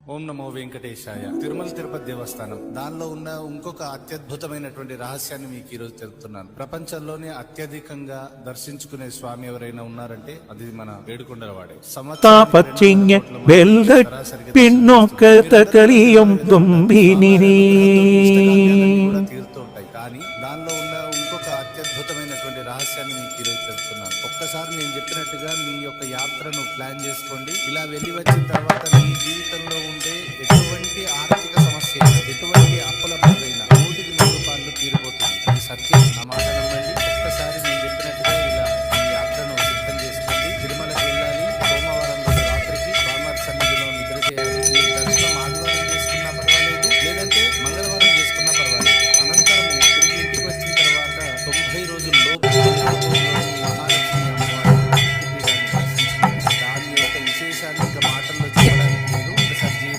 ఓం నమో వెంకటేశాయ. తిరుమల తిరుపతి దేవస్థానం దానిలో ఉన్న ఇంకొక అత్యద్భుతమైనటువంటి రహస్యాన్ని మీకు ఈరోజు తెలుపుతున్నాను. ప్రపంచంలోనే అత్యధికంగా దర్శించుకునే స్వామి ఎవరైనా ఉన్నారంటే అది మన వేడుకొండలవాడే. తీరుతుంటాయి. కానీ దానిలో ఉన్న ఇంకొక అత్యద్భుతమైనటువంటి రహస్యాన్ని మీకు ఈరోజు తెలుపుతున్నాను. ఒక్కసారి నేను చెప్పినట్టుగా మీ యొక్క యాత్రను ప్లాన్ చేసుకోండి. ఇలా వెళ్ళి వచ్చిన తర్వాత మీ జీవితంలో